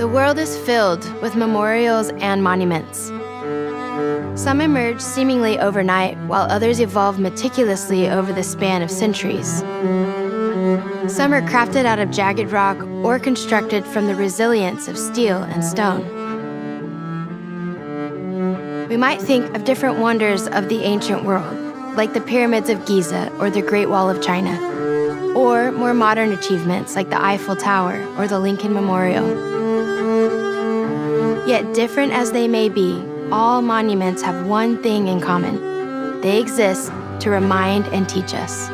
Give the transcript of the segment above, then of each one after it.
The world is filled with memorials and monuments. Some emerge seemingly overnight, while others evolve meticulously over the span of centuries. Some are crafted out of jagged rock or constructed from the resilience of steel and stone. We might think of different wonders of the ancient world, like the pyramids of Giza or the Great Wall of China, or more modern achievements like the Eiffel Tower or the Lincoln Memorial. Yet different as they may be, all monuments have one thing in common. They exist to remind and teach us.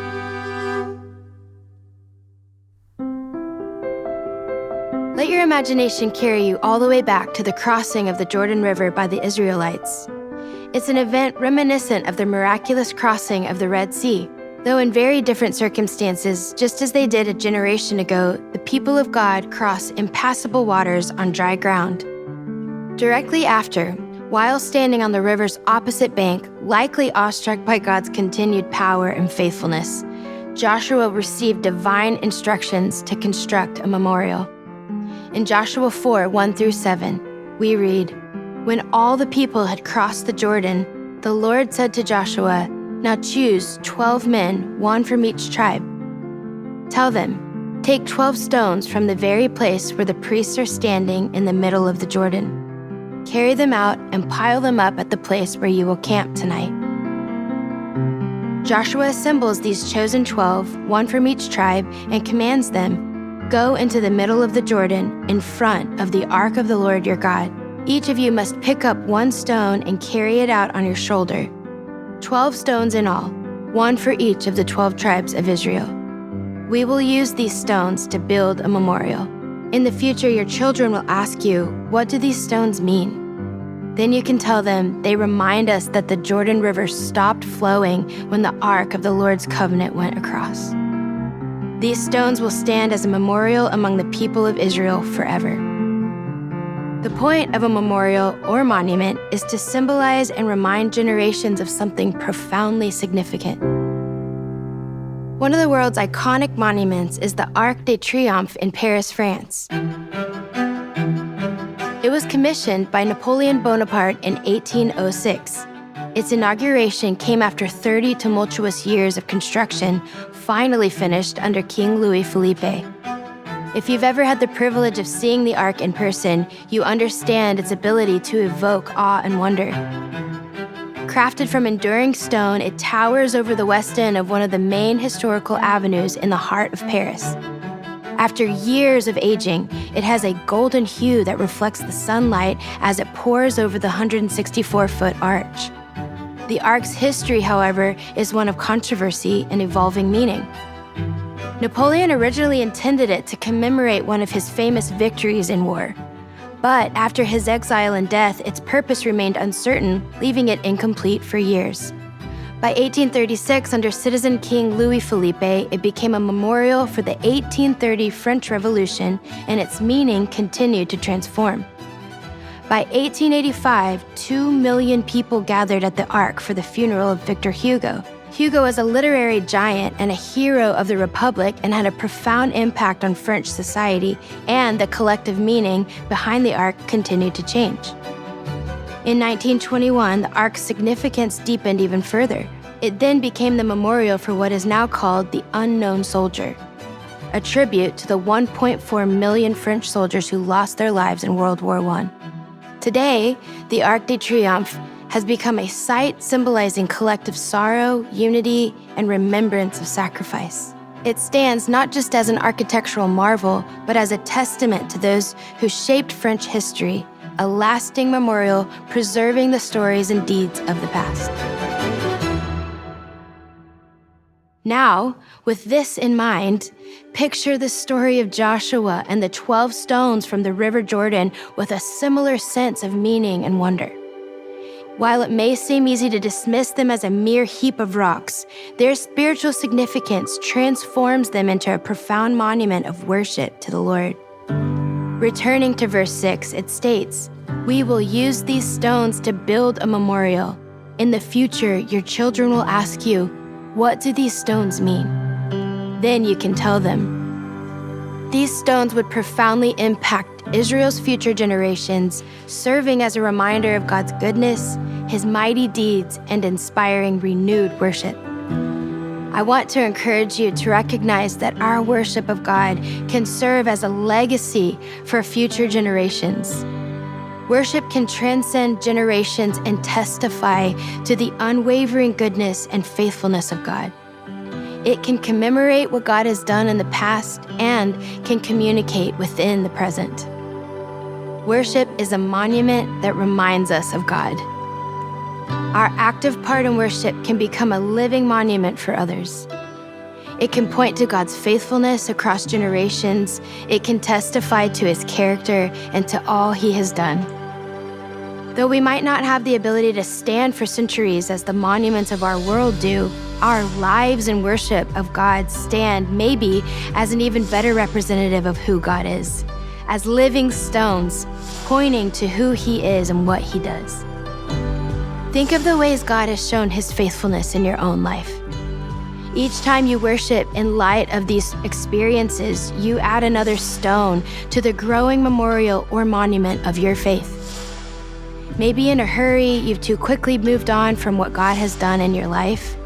Let your imagination carry you all the way back to the crossing of the Jordan River by the Israelites. It's an event reminiscent of the miraculous crossing of the Red Sea. Though in very different circumstances, just as they did a generation ago, the people of God cross impassable waters on dry ground. Directly after, while standing on the river's opposite bank, likely awestruck by God's continued power and faithfulness, Joshua received divine instructions to construct a memorial. In Joshua 4, 1-7, we read, "When all the people had crossed the Jordan, the Lord said to Joshua, 'Now choose 12 men, one from each tribe. Tell them, take 12 stones from the very place where the priests are standing in the middle of the Jordan. Carry them out and pile them up at the place where you will camp tonight.'" Joshua assembles these chosen 12, one from each tribe, and commands them, "Go into the middle of the Jordan in front of the ark of the Lord your God. Each of you must pick up one stone and carry it out on your shoulder. 12 stones in all, one for each of the 12 tribes of Israel. We will use these stones to build a memorial. In the future, your children will ask you, 'What do these stones mean?' Then you can tell them, 'They remind us that the Jordan River stopped flowing when the ark of the Lord's covenant went across.' These stones will stand as a memorial among the people of Israel forever." The point of a memorial or monument is to symbolize and remind generations of something profoundly significant. One of the world's iconic monuments is the Arc de Triomphe in Paris, France. It was commissioned by Napoleon Bonaparte in 1806. Its inauguration came after 30 tumultuous years of construction, finally finished under King Louis Philippe. If you've ever had the privilege of seeing the Ark in person, you understand its ability to evoke awe and wonder. Crafted from enduring stone, it towers over the west end of one of the main historical avenues in the heart of Paris. After years of aging, it has a golden hue that reflects the sunlight as it pours over the 164-foot arch. The Ark's history, however, is one of controversy and evolving meaning. Napoleon originally intended it to commemorate one of his famous victories in war. But after his exile and death, its purpose remained uncertain, leaving it incomplete for years. By 1836, under citizen King Louis Philippe, it became a memorial for the 1830 French Revolution, and its meaning continued to transform. By 1885, 2 million people gathered at the Ark for the funeral of Victor Hugo. Hugo was a literary giant and a hero of the Republic and had a profound impact on French society, and the collective meaning behind the Ark continued to change. In 1921, the Ark's significance deepened even further. It then became the memorial for what is now called the Unknown Soldier, a tribute to the 1.4 million French soldiers who lost their lives in World War I. Today, the Arc de Triomphe has become a site symbolizing collective sorrow, unity, and remembrance of sacrifice. It stands not just as an architectural marvel, but as a testament to those who shaped French history, a lasting memorial preserving the stories and deeds of the past. Now, with this in mind, picture the story of Joshua and the 12 stones from the River Jordan with a similar sense of meaning and wonder. While it may seem easy to dismiss them as a mere heap of rocks, their spiritual significance transforms them into a profound monument of worship to the Lord. Returning to verse 6, it states, "We will use these stones to build a memorial. In the future, your children will ask you, 'What do these stones mean?' Then you can tell them." These stones would profoundly impact Israel's future generations, serving as a reminder of God's goodness, his mighty deeds, and inspiring renewed worship. I want to encourage you to recognize that our worship of God can serve as a legacy for future generations. Worship can transcend generations and testify to the unwavering goodness and faithfulness of God. It can commemorate what God has done in the past and can communicate within the present. Worship is a monument that reminds us of God. Our active part in worship can become a living monument for others. It can point to God's faithfulness across generations. It can testify to his character and to all he has done. Though we might not have the ability to stand for centuries as the monuments of our world do, our lives in worship of God stand maybe as an even better representative of who God is, as living stones pointing to who he is and what he does. Think of the ways God has shown his faithfulness in your own life. Each time you worship in light of these experiences, you add another stone to the growing memorial or monument of your faith. Maybe in a hurry, you've too quickly moved on from what God has done in your life.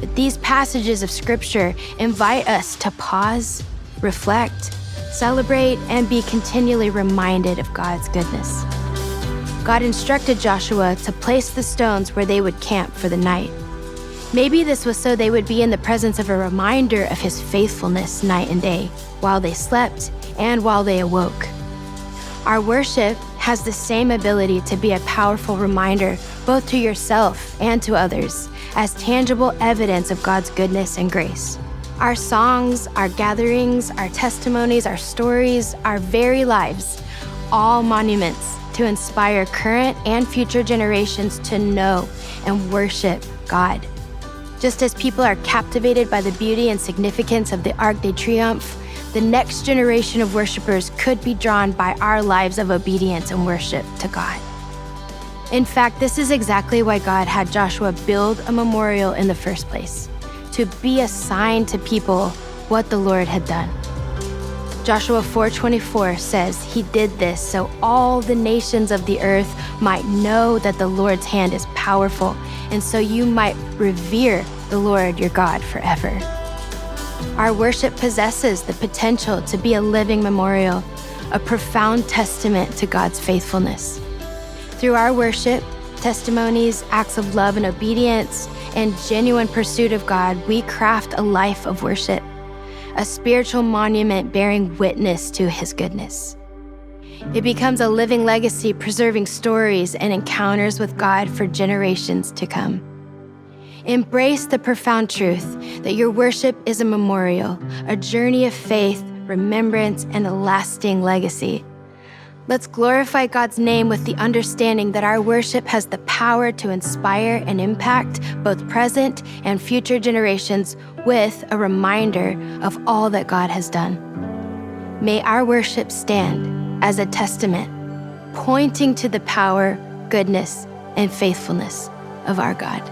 But these passages of Scripture invite us to pause, reflect, celebrate, and be continually reminded of God's goodness. God instructed Joshua to place the stones where they would camp for the night. Maybe this was so they would be in the presence of a reminder of his faithfulness night and day, while they slept and while they awoke. Our worship has the same ability to be a powerful reminder both to yourself and to others as tangible evidence of God's goodness and grace. Our songs, our gatherings, our testimonies, our stories, our very lives, all monuments to inspire current and future generations to know and worship God. Just as people are captivated by the beauty and significance of the Arc de Triomphe, the next generation of worshipers could be drawn by our lives of obedience and worship to God. In fact, this is exactly why God had Joshua build a memorial in the first place, to be a sign to people what the Lord had done. Joshua 4:24 says he did this so all the nations of the earth might know that the Lord's hand is powerful, and so you might revere the Lord your God forever. Our worship possesses the potential to be a living memorial, a profound testament to God's faithfulness. Through our worship, testimonies, acts of love and obedience, and genuine pursuit of God, we craft a life of worship, a spiritual monument bearing witness to his goodness. It becomes a living legacy, preserving stories and encounters with God for generations to come. Embrace the profound truth that your worship is a memorial, a journey of faith, remembrance, and a lasting legacy. Let's glorify God's name with the understanding that our worship has the power to inspire and impact both present and future generations with a reminder of all that God has done. May our worship stand as a testament, pointing to the power, goodness, and faithfulness of our God.